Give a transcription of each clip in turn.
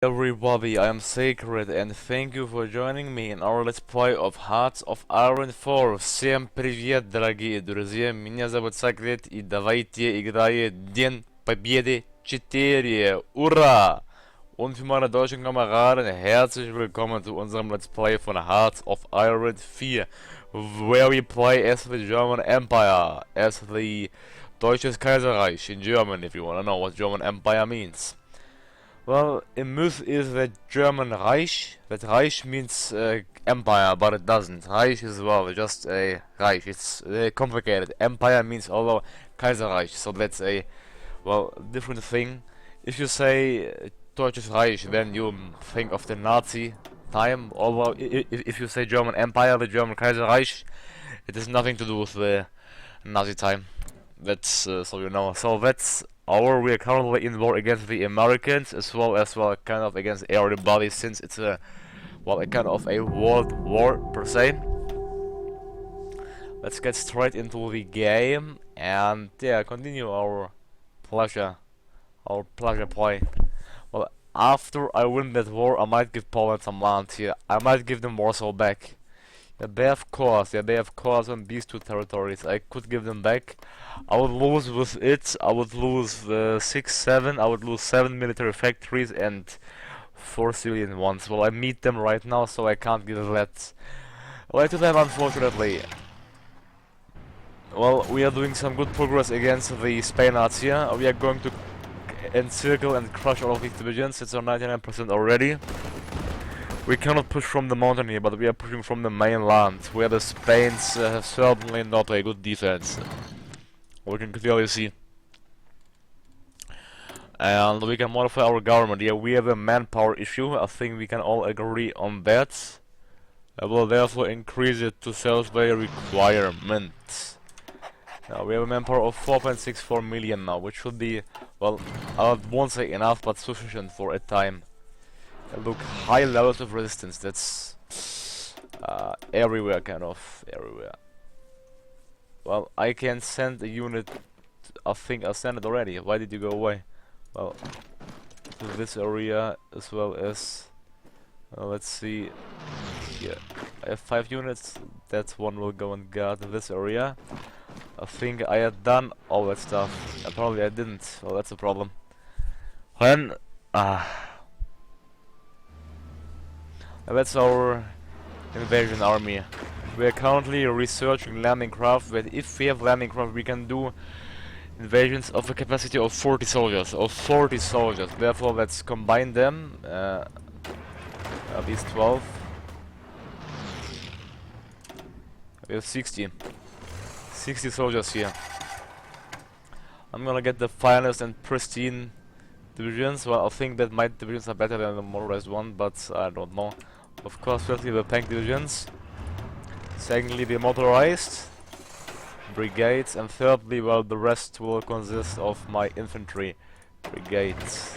Everybody, I am Sacred and thank you for joining me in our let's play of Hearts of Iron 4. Всем привет, дорогие друзья, меня зовут Sacred и давайте играем День Победы 4. Ура! Und für meine deutschen Kameraden, herzlich willkommen zu unserem Let's Play von Hearts of Iron 4, where we play as the German Empire, as the Deutsches Kaiserreich in German, if you wanna know what German Empire means. Well, in myth is the German Reich. That Reich means empire, but it doesn't. Reich is, well, just a Reich. It's complicated. Empire means although Kaiserreich, so that's a, well, different thing. If you say Deutsches Reich, then you think of the Nazi time. Although if you say German Empire, the German Kaiserreich, it has nothing to do with the Nazi time. That's so you know. So that's we are currently in war against the Americans as well kind of against everybody, since it's a kind of a world war per se. Let's get straight into the game and yeah, continue our pleasure play. Well, after I win that war, I might give Poland some land here. I might give them Warsaw back. Yeah, they have cores on these two territories. I could give them back. I would lose with it. I would lose 6-7. I would lose 7 military factories and 4 civilian ones. Well, I meet them right now, so I can't give that away to them, unfortunately. Well, we are doing some good progress against the Spaniards here. We are going to encircle and crush all of these divisions. It's on 99% already. We cannot push from the mountain here, but we are pushing from the mainland, where the Spains have certainly not a good defense. We can clearly see. And we can modify our government. Yeah, we have a manpower issue. I think we can all agree on that. I will therefore increase it to self-pay requirement. Now we have a manpower of 4.64 million now, which should be, well, I won't say enough, but sufficient for a time. Look, high levels of resistance, that's everywhere, kind of everywhere. Well, I can send a unit. I think I sent it already. Why did you go away? Well, to this area as well as let's see. Yeah, I have 5 units. That one will go and guard this area. I think I had done all that stuff. Apparently I didn't. Well, that's a problem. When that's our invasion army. We are currently researching landing craft, but if we have landing craft, we can do invasions of a capacity of 40 soldiers. Therefore, let's combine them. At least 12. We have 60 soldiers here. I'm gonna get the finest and pristine divisions. Well, I think that my divisions are better than the motorized one, but I don't know. Of course, firstly the tank divisions, secondly the motorized brigades, and thirdly, well, the rest will consist of my infantry brigades.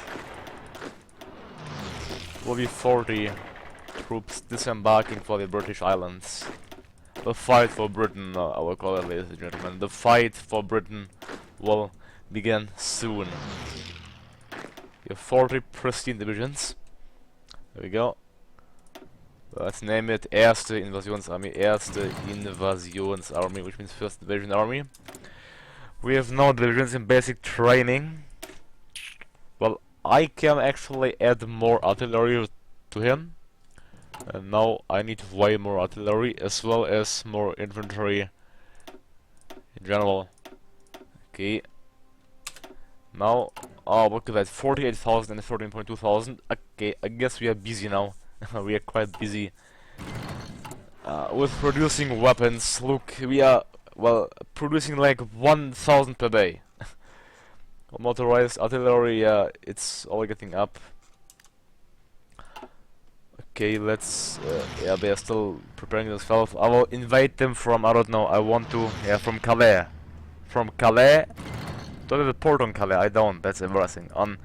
Will be 40 troops disembarking for the British Islands. The fight for Britain, I will call it, ladies and gentlemen, the fight for Britain will begin soon. You have 40 pristine divisions. There we go. Let's name it Erste Invasionsarmee, which means First Invasion Army. We have no divisions in basic training. Well, I can actually add more artillery to him. And now I need way more artillery as well as more infantry in general. Okay. Now, oh, look at that, 48,000 and 13.2 thousand. Okay, I guess we are busy now. We are quite busy with producing weapons. Look, we are, well, producing like 1,000 per day. Motorized artillery, it's all getting up. Okay, let's, yeah, they are still preparing themselves. I will invade them from, I don't know, I want to, yeah, from Calais. From Calais. Do I have a port on Calais? I don't, that's embarrassing. On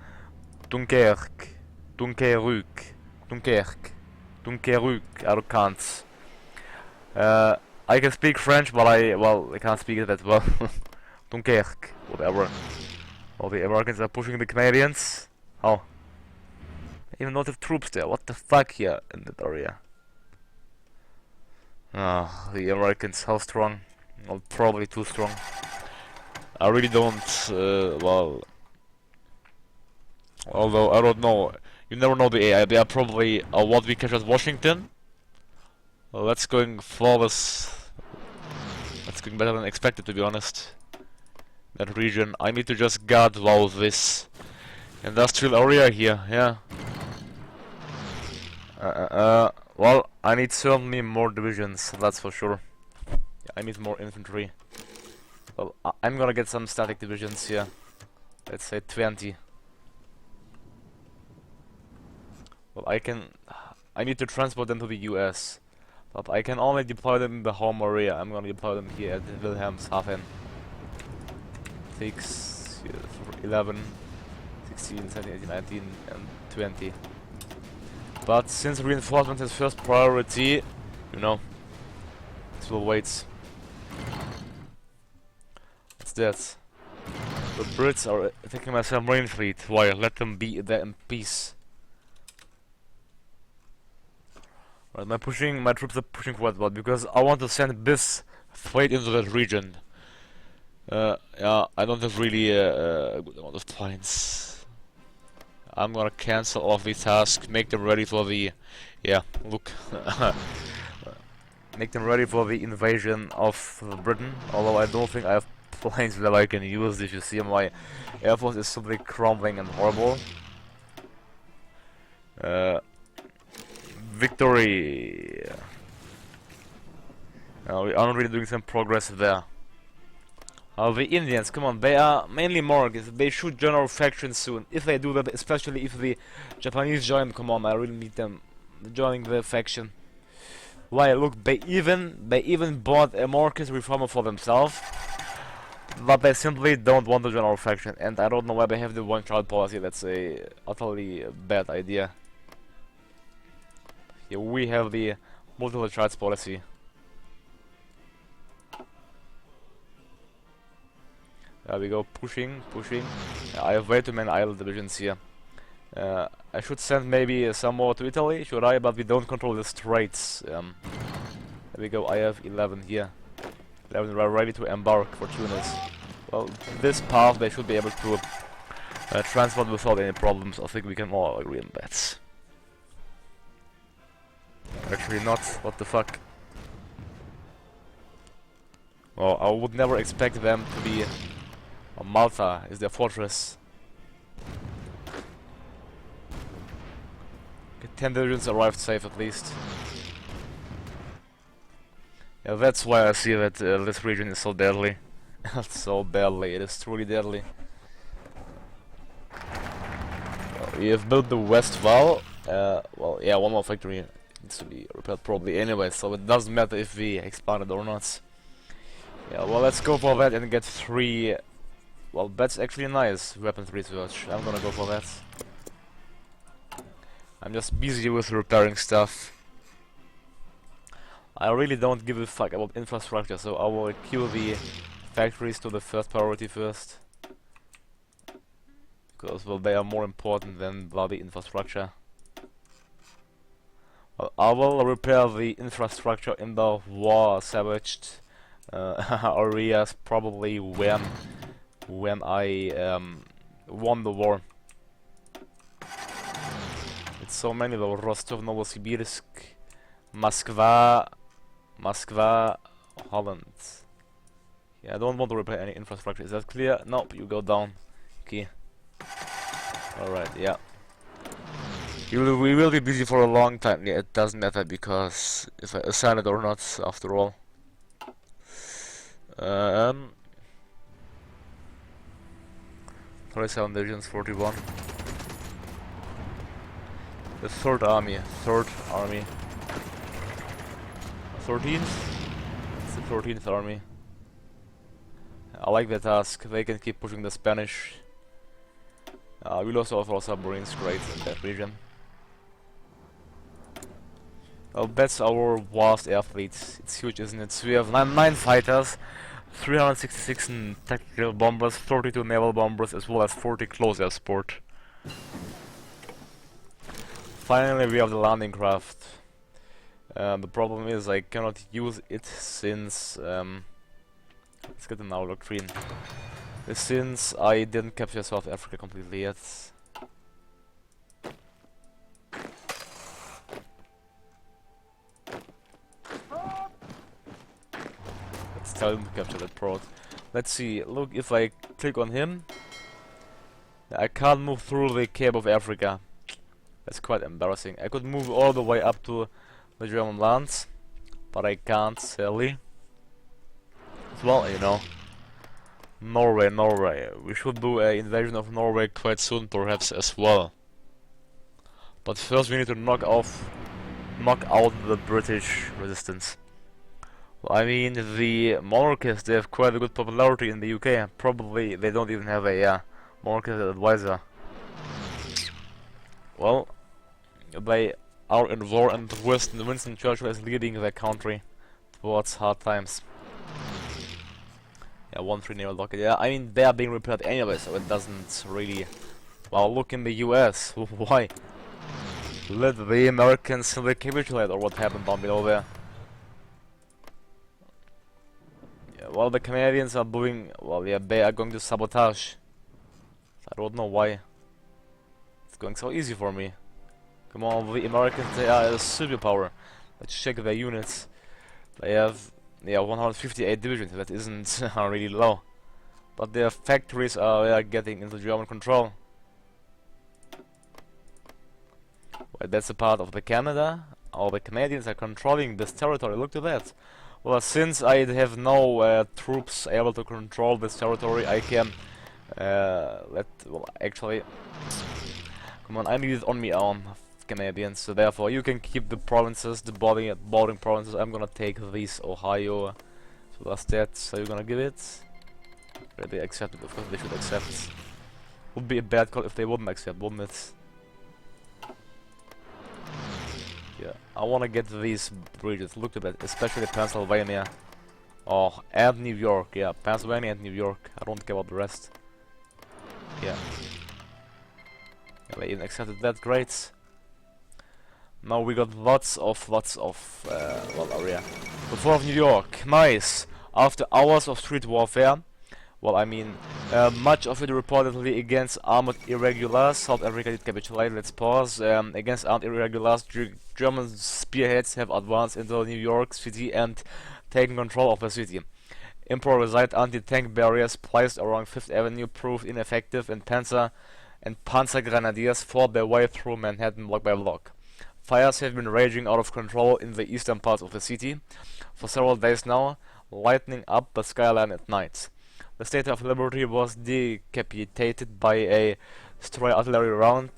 Dunkirk. Dunkerque, I can't. I can speak French, but I can't speak it that well. Dunkerque, whatever. All the Americans are pushing the Canadians. Oh. Even not have troops there. What the fuck here in that area? Ah, the Americans, how strong? Well, probably too strong. I really don't, well... Although, I don't know. You never know the AI. They are probably what we catch at Washington. Well, that's going flawless. That's going better than expected, to be honest. That region. I need to just guard, well, this industrial area here, yeah. Well, I need certainly more divisions, that's for sure. Yeah, I need more infantry. Well, I'm gonna get some static divisions here. Let's say 20. Well, I need to transport them to the US. But I can only deploy them in the home area. I'm gonna deploy them here at Wilhelmshaven. 6, 11, 16, 17, 18, 19, and 20. But since reinforcement is first priority, you know, it will wait. What's that? The Brits are attacking my submarine fleet. Why? Let them be there in peace. Right, my troops are pushing quite well because I want to send this freight into that region. Yeah, I don't have really a good amount of points. I'm gonna cancel off the task, make them ready for the... Yeah, look. Make them ready for the invasion of Britain, although I don't think I have planes that I can use. If you see, my air force is simply crumbling and horrible. Victory! We are really doing some progress there. The Indians, come on, they are mainly Morgans. They should join our faction soon. If they do that, especially if the Japanese join, come on, I really need them joining the faction. Why? Look, they even bought a Marcus reformer for themselves, but they simply don't want to join our faction. And I don't know why they have the one-child policy. That's a utterly bad idea. Yeah, we have the multiple childs policy. There we go, pushing. I have way too many idle divisions here. I should send maybe some more to Italy, should I? But we don't control the straits. There we go, I have 11 here. 11 are ready to embark for Tunis. Well, this path they should be able to transport without any problems. I think we can all agree on that. Actually not, what the fuck. Well, I would never expect them to be... Malta is their fortress. Okay, 10 divisions arrived safe at least. Yeah, that's why I see that this region is so deadly. So deadly, it is truly deadly. Well, we have built the west wall. Well, yeah, one more factory needs to be repaired probably anyway, so it doesn't matter if we expand it or not. Yeah, well, let's go for that and get 3... Well, that's actually nice, weapons research. I'm gonna go for that. I'm just busy with repairing stuff. I really don't give a fuck about infrastructure, so I will queue the factories to the first priority first. Because, well, they are more important than bloody infrastructure. Well, I will repair the infrastructure in the war-savaged areas probably when I won the war. It's so many though. Rostov, Novosibirsk, Moskva, Holland. Yeah, I don't want to repair any infrastructure. Is that clear? Nope, you go down. Okay. Alright, yeah. We will be busy for a long time. Yeah, it doesn't matter because if I assign it or not, after all. 37 divisions, 41. The third army. 13th? It's the 13th army. I like that task. They can keep pushing the Spanish. We lost all of our submarines, great, in that region. Well, that's our vast air fleet. It's huge, isn't it? So we have 9 fighters, 366 tactical bombers, 32 naval bombers, as well as 40 close air support. finally we have the landing craft. The problem is I cannot use it since let's get an our doctrine. Since I didn't capture South Africa completely yet. Let's tell him to capture that port. Let's see, look, if I click on him, I can't move through the Cape of Africa. That's quite embarrassing. I could move all the way up to the German lands, but I can't, sadly. Well, you know, Norway. We should do an invasion of Norway quite soon, perhaps, as well. But first we need to knock out the British resistance. Well, I mean, the monarchists, they have quite a good popularity in the UK. Probably they don't even have a monarchist advisor. Well, they are in war, and Winston Churchill is leading their country towards hard times. Yeah, 1-3 near locket. Yeah, I mean, they are being repaired anyway, so it doesn't really... Well, look in the US. Why? Let the Americans simply capitulate, or what happened down below there? Yeah, well, the Canadians are doing... Well, yeah, they are going to sabotage. I don't know why. It's going so easy for me. Come on, the Americans, they are a superpower. Let's check their units. They have... Yeah, 158 divisions, that isn't really low. But their factories are getting into German control. Well, that's a part of the Canada. All the Canadians are controlling this territory, look at that. Well, since I have no troops able to control this territory, I can well, actually... Come on, I need it on my own, Canadians, so therefore you can keep the provinces, the bordering provinces. I'm gonna take these, Ohio, so that's that. So you're gonna give it? They accept it, of course they should accept. Would be a bad call if they wouldn't accept, wouldn't it? Yeah, I wanna get these bridges, look at that, especially Pennsylvania. Oh, and New York, yeah, Pennsylvania and New York. I don't care about the rest. Yeah. Yeah, they even accepted that, great. Now we got lots of well, area. The Fort of New York, nice. After hours of street warfare, well, I mean, much of it reportedly against armored irregulars. South Africa did capitulate. Let's pause. Against armed irregulars, German spearheads have advanced into New York City and taken control of the city. Improvised anti-tank barriers placed along Fifth Avenue proved ineffective, and Panzer grenadiers fought their way through Manhattan block by block. Fires have been raging out of control in the eastern parts of the city for several days now, lighting up the skyline at night. The Statue of Liberty was decapitated by a stray artillery round,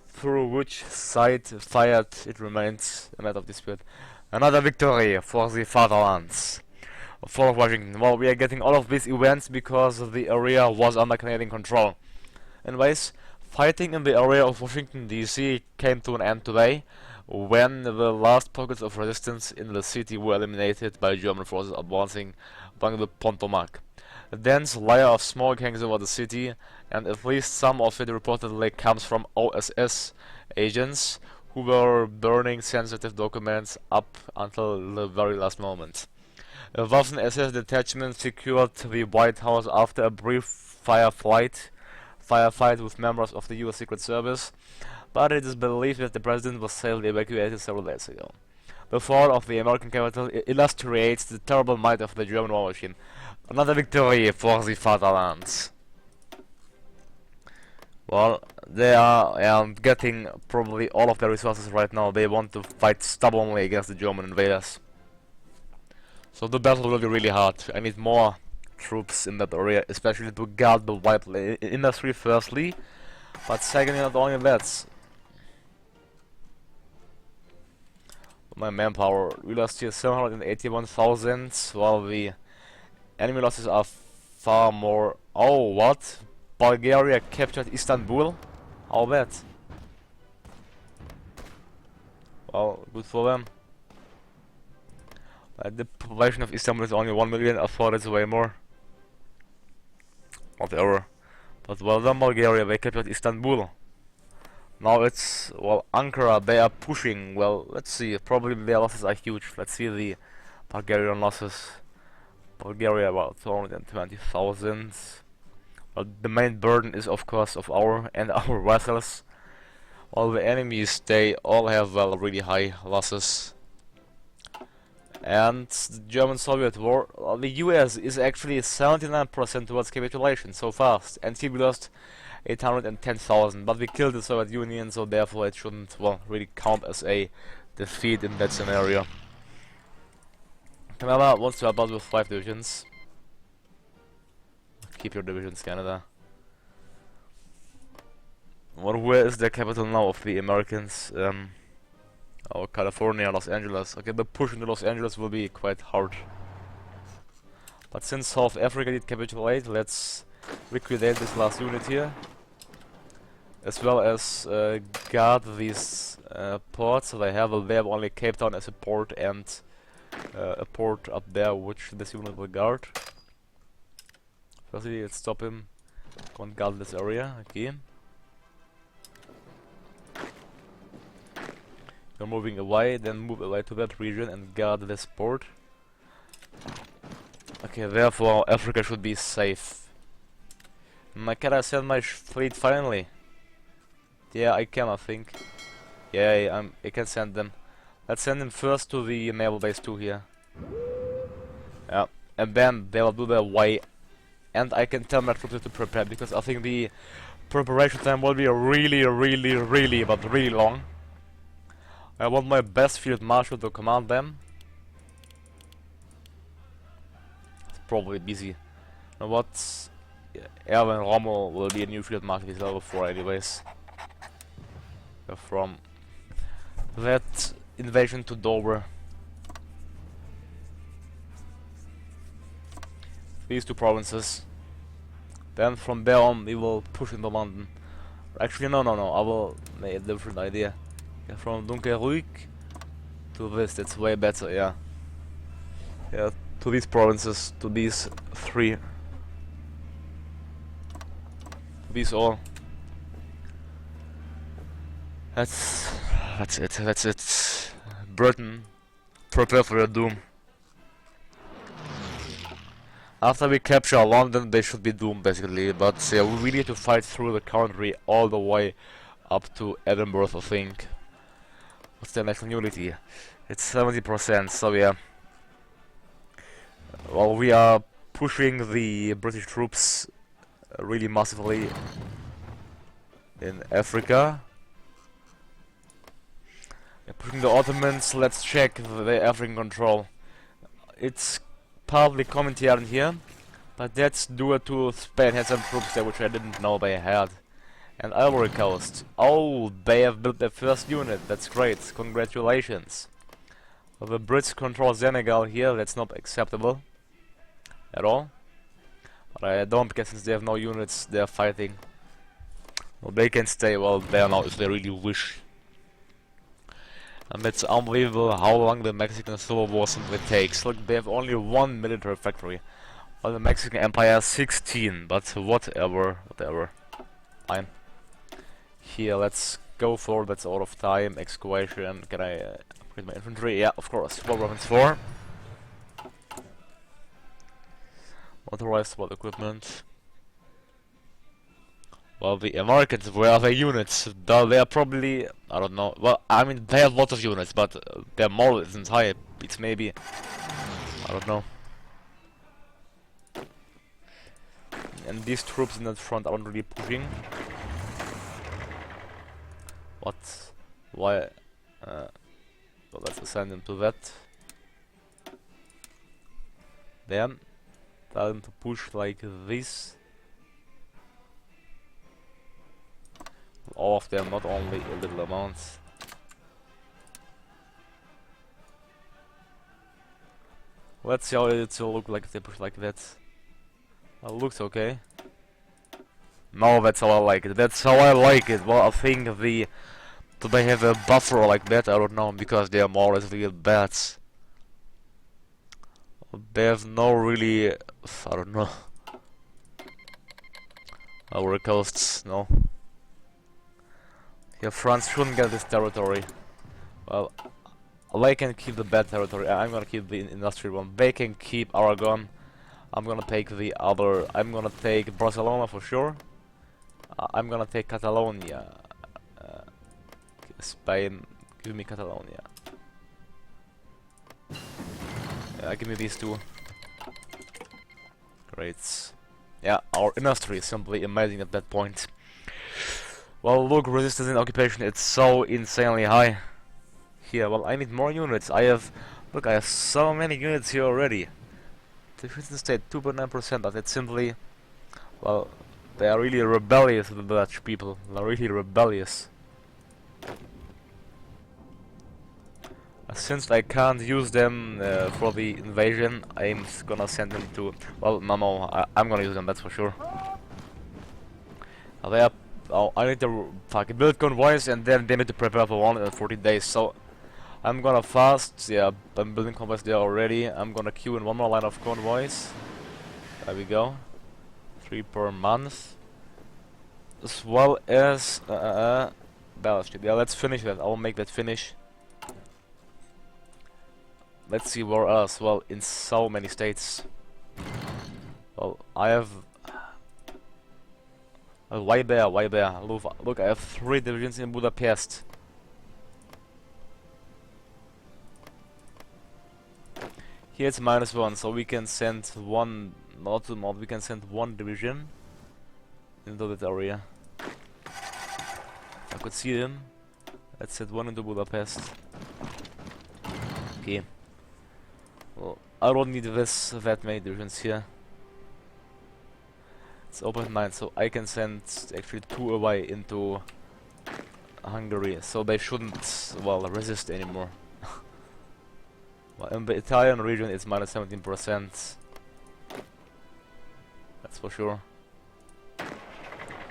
through which side fired it remains a matter of dispute. Another victory for the fatherland. Fall of Washington. Well, we are getting all of these events because the area was under Canadian control. Anyways, fighting in the area of Washington DC came to an end today, when the last pockets of resistance in the city were eliminated by German forces advancing along the Potomac. A dense layer of smoke hangs over the city, and at least some of it reportedly comes from OSS agents who were burning sensitive documents up until the very last moment. A Waffen-SS detachment secured the White House after a brief firefight with members of the US Secret Service, but it is believed that the president was safely evacuated several days ago. The fall of the American capital illustrates the terrible might of the German war machine. Another victory for the fatherland. Well, they are getting probably all of their resources right now. They want to fight stubbornly against the German invaders. So the battle will be really hard. I need more troops in that area, especially to guard the vital industry firstly, but secondly, not only that. My manpower, we lost here 781,000, while the enemy losses are far more. Oh, what? Bulgaria captured Istanbul? How bad? Well, good for them. The population of Istanbul is only 1 million, I thought it's way more. Whatever. But well done, Bulgaria, they captured Istanbul. Now it's, well, Ankara, they are pushing, well, let's see, probably their losses are huge. Let's see the Bulgarian losses. Bulgaria about 220,000. But the main burden is of course of our and our vessels. All the enemies, they all have, well, really high losses. And the German-Soviet war, the US is actually 79% towards capitulation so fast, and here we lost 810,000, but we killed the Soviet Union, so therefore it shouldn't, well, really count as a defeat in that scenario. Canada wants to help us with 5 divisions. Keep your divisions, Canada. Well, where is the capital now of the Americans? Oh, California, Los Angeles. Okay, the push into Los Angeles will be quite hard. But since South Africa did capitulate, let's liquidate this last unit here. As well as guard these ports. So they have only Cape Town as a port and a port up there which this unit will guard. Firstly, let's stop him. Go and guard this area. Okay. You're moving away, then move away to that region and guard this port. Okay, therefore Africa should be safe. Can I send my fleet finally? Yeah, I can, I think. Yeah, I can send them. Let's send them first to the naval base 2 here. Yeah, and then they will do their way. And I can tell my troops to prepare, because I think the preparation time will be really long. I want my best field marshal to command them. It's probably busy. Now what? Yeah, Erwin Rommel will be a new field marshal. He's level 4 anyways. From that invasion to Dover. These 2 provinces. Then from there on we will push into London. Actually no, I will make a different idea. Yeah, from Dunkerque to this, that's way better, yeah. Yeah, to these provinces, to these 3. To these all. That's it. Britain, prepare for your doom. After we capture London, they should be doomed basically, but yeah, we need to fight through the country all the way up to Edinburgh, I think. What's the national unity? It's 70%, so yeah. Well, we are pushing the British troops really massively in Africa. We're pushing the Ottomans. Let's check the African control. It's partly commentary here, but that's due to Spain had some troops there which I didn't know they had. And Ivory Coast. Oh, they have built their first unit. That's great. Congratulations. Well, the Brits control Senegal here. That's not acceptable at all. But I don't guess since they have no units, they're fighting. Well, they can stay well there now if they really wish. And it's unbelievable how long the Mexican Civil War simply takes. Look, they have only 1 military factory. While the Mexican Empire has 16. But whatever. Fine. Here, let's go for that's out of time. Excavation. Can I upgrade my infantry? Yeah, of course. War weapons 4. Motorized support equipment. Well, the Americans, where are their units? They are probably, I don't know. Well, I mean, they have lots of units, but their morale isn't high. It's maybe, I don't know. And these troops in that front aren't really pushing. What? Why? Well, let's assign them to that. Then, tell them to push like this. All of them, not only a little amounts. Let's see how it will look like if they push like that. Well, it looks okay. No, that's how I like it. That's how I like it. Well, I think do they have a buffer like that? I don't know, because they are more or less real bats. They have no really, I don't know. Our coasts, no. Yeah, France shouldn't get this territory. Well, they can keep the bad territory. I'm gonna keep the industrial one. They can keep Aragon. I'm gonna take the other. I'm gonna take Barcelona for sure. I'm gonna take Catalonia. Uh, Spain, give me Catalonia. Yeah, give me these two. Great. Yeah, our industry is simply amazing at that point. Well, look, resistance and occupation, it's so insanely high. Here, well, I need more units. I have so many units here already. Defense state 2.9%, but it's simply, well, they are really rebellious, the Dutch people. They're really rebellious. Since I can't use them for the invasion, I'm gonna send them to, well, no, I'm gonna use them, that's for sure. They are, oh, I need to fucking build convoys and then they need to prepare for 140 days, so I'm gonna fast. Yeah, I'm building convoys there already. I'm gonna queue in one more line of convoys. There we go. 3 per month. As well as battleship. Yeah, let's finish that. I'll make that finish. Let's see where else. Well, in so many states. Well, I have. Why bear? Look, I have 3 divisions in Budapest. Here it's -1, so we can send one, we can send 1 division into that area. If I could see them, let's send 1 into Budapest. Okay. Well, I don't need that many divisions here. It's open at 9, so I can send actually 2 away into Hungary, so they shouldn't, well, resist anymore. Well, in the Italian region it's -17%. That's for sure.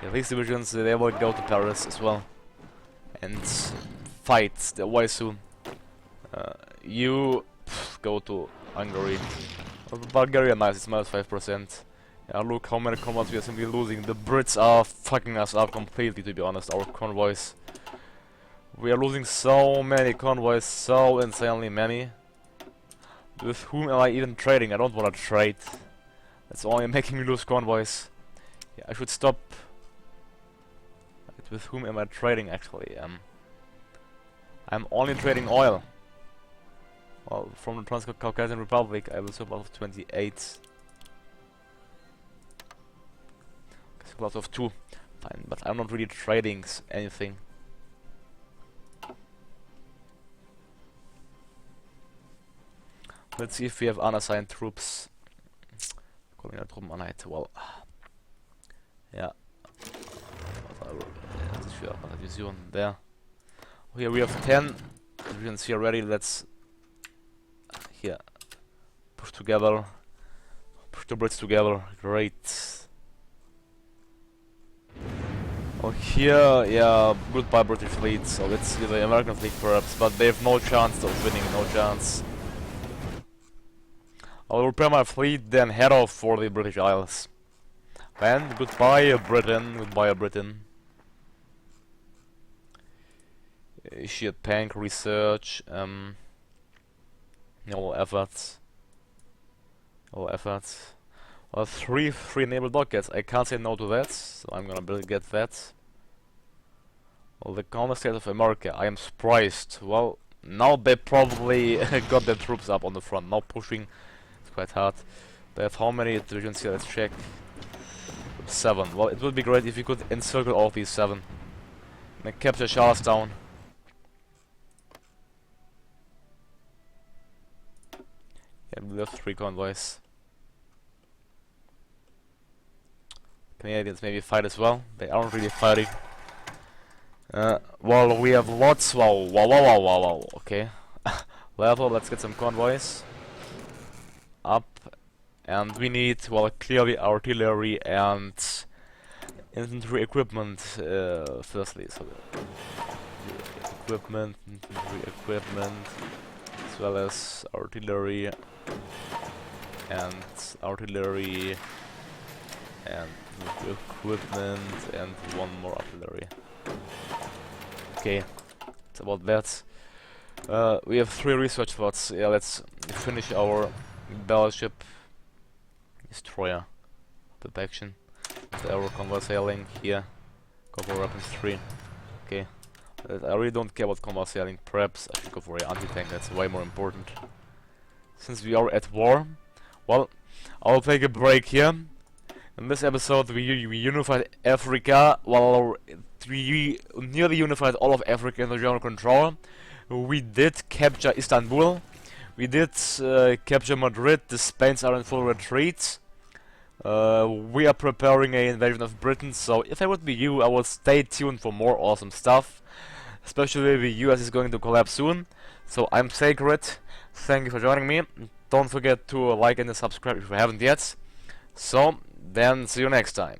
Yeah, these divisions, they will go to Paris as well. And fight way soon. You go to Hungary. Bulgaria, nice, it's -5%. Yeah, look how many convoys we are simply losing. The Brits are fucking us up completely, to be honest, our convoys. We are losing so many convoys, so insanely many. With whom am I even trading? I don't want to trade. That's only making me lose convoys. Yeah, I should stop. With whom am I trading actually? I'm only trading oil. Well, from the Trans-Caucasian Republic I will surplus of 28. Surplus of 2. Fine, but I'm not really trading anything. Let's see if we have unassigned troops. Calling out Truppeneinheit. Well, yeah. There. Here we have 10 divisions here ready. Let's here push together. Push the Brits together. Great. Well, here, yeah, goodbye British fleet. So let's see the American fleet perhaps, but they have no chance of winning. No chance. I'll repair my fleet, then head off for the British Isles. And goodbye Britain, goodbye Britain. Shit, tank research, no efforts. No efforts. Well, 3 free naval dockets, I can't say no to that, so I'm gonna get that. Well, the counter state of America, I am surprised. Well, now they probably got their troops up on the front, now pushing. Quite hard. They have how many divisions here? Let's check. 7. Well, it would be great if you could encircle all of these 7 and capture Charlestown. Yeah, we have 3 convoys. Canadians maybe fight as well. They aren't really fighting. Well, we have lots. Wow. Okay. Level. Let's get some convoys. Up, and we need, well, clearly artillery and infantry equipment firstly. So infantry equipment, as well as artillery and equipment and 1 more artillery. Okay, it's about that. We have 3 research spots. Yeah, let's finish our battleship destroyer protection. The our convoy sailing here. Go for weapons 3. Okay. I really don't care about convoy sailing. Perhaps I should go for an anti-tank. That's way more important. Since we are at war, well, I'll take a break here. In this episode, we unified Africa. Well, we nearly unified all of Africa under German control. We did capture Istanbul. We did capture Madrid. The Spains are in full retreat. We are preparing an invasion of Britain, so if I would be you, I would stay tuned for more awesome stuff. Especially the US is going to collapse soon. So I'm Sacred. Thank you for joining me. Don't forget to like and subscribe if you haven't yet. So, then see you next time.